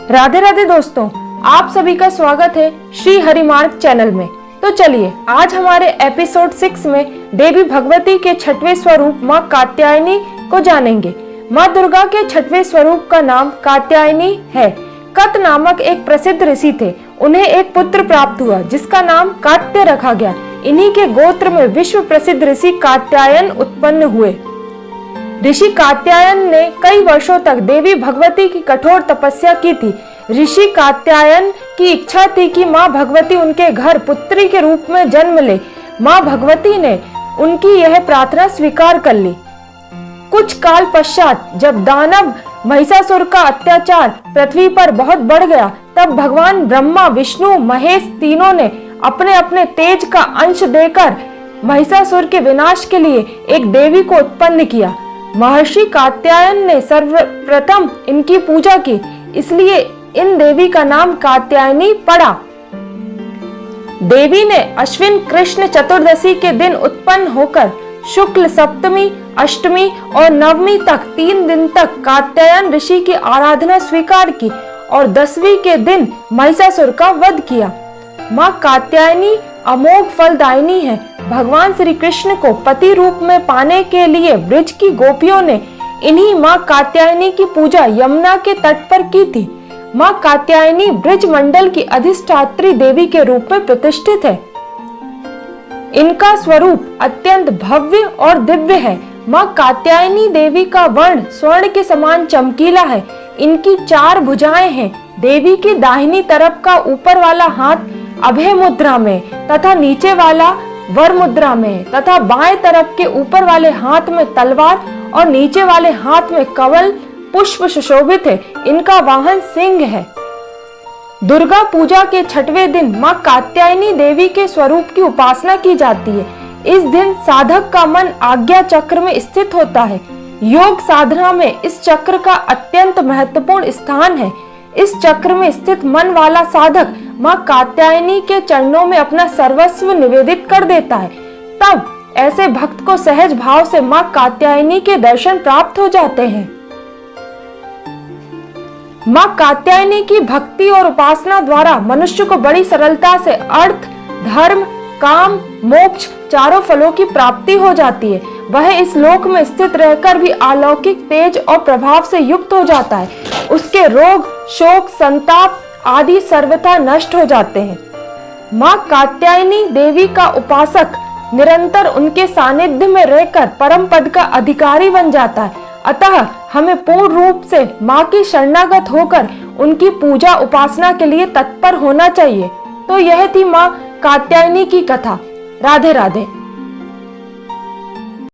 राधे राधे दोस्तों, आप सभी का स्वागत है श्री हरि मार्ग चैनल में। तो चलिए आज हमारे एपिसोड 6 में देवी भगवती के छठवें स्वरूप माँ कात्यायनी को जानेंगे। माँ दुर्गा के छठवें स्वरूप का नाम कात्यायनी है। कत नामक एक प्रसिद्ध ऋषि थे। उन्हें एक पुत्र प्राप्त हुआ जिसका नाम कात्य रखा गया। इन्हीं के गोत्र में विश्व प्रसिद्ध ऋषि कात्यायन उत्पन्न हुए। ऋषि कात्यायन ने कई वर्षों तक देवी भगवती की कठोर तपस्या की थी। ऋषि कात्यायन की इच्छा थी कि माँ भगवती उनके घर पुत्री के रूप में जन्म ले। माँ भगवती ने उनकी यह प्रार्थना स्वीकार कर ली। कुछ काल पश्चात जब दानव महिषासुर का अत्याचार पृथ्वी पर बहुत बढ़ गया, तब भगवान ब्रह्मा, विष्णु, महेश तीनों ने अपने अपने तेज का अंश देकर महिषासुर के विनाश के लिए एक देवी को उत्पन्न किया। महर्षि कात्यायन ने सर्वप्रथम इनकी पूजा की, इसलिए इन देवी का नाम कात्यायनी पड़ा। देवी ने अश्विन कृष्ण चतुर्दशी के दिन उत्पन्न होकर शुक्ल सप्तमी, अष्टमी और नवमी तक 3 दिन तक कात्यायन ऋषि की आराधना स्वीकार की और 10वीं के दिन महिषासुर का वध किया। माँ कात्यायनी अमोघ फलदायिनी है। भगवान श्री कृष्ण को पति रूप में पाने के लिए ब्रज की गोपियों ने इन्हीं माँ कात्यायनी की पूजा यमुना के तट पर की थी। माँ कात्यायनी ब्रज मंडल की अधिष्ठात्री देवी के रूप में प्रतिष्ठित है। इनका स्वरूप अत्यंत भव्य और दिव्य है। माँ कात्यायनी देवी का वर्ण स्वर्ण के समान चमकीला है। इनकी 4 भुजाएं हैं। देवी की दाहिनी तरफ का ऊपर वाला हाथ अभय मुद्रा में तथा नीचे वाला वर मुद्रा में तथा बाएं तरफ के ऊपर वाले हाथ में तलवार और नीचे वाले हाथ में कवल पुष्प सुशोभित है। इनका वाहन सिंह है। दुर्गा पूजा के 6वें दिन माँ कात्यायनी देवी के स्वरूप की उपासना की जाती है। इस दिन साधक का मन आज्ञा चक्र में स्थित होता है। योग साधना में इस चक्र का अत्यंत महत्वपूर्ण स्थान है। इस चक्र में स्थित मन वाला साधक माँ कात्यायनी के चरणों में अपना सर्वस्व निवेदित कर देता है। तब ऐसे भक्त को सहज भाव से माँ कात्यायनी के दर्शन प्राप्त हो जाते हैं। माँ कात्यायनी की भक्ति और उपासना द्वारा मनुष्य को बड़ी सरलता से अर्थ, धर्म, काम, मोक्ष चारों फलों की प्राप्ति हो जाती है। वह इस लोक में स्थित रहकर भी अलौकिक तेज और प्रभाव से युक्त हो जाता है। उसके रोग, शोक, संताप आदि सर्वथा नष्ट हो जाते हैं। माँ कात्यायनी देवी का उपासक निरंतर उनके सानिध्य में रहकर परम पद का अधिकारी बन जाता है। अतः हमें पूर्ण रूप से माँ की शरणागत होकर उनकी पूजा उपासना के लिए तत्पर होना चाहिए। तो यह थी माँ कात्यायनी की कथा। राधे राधे।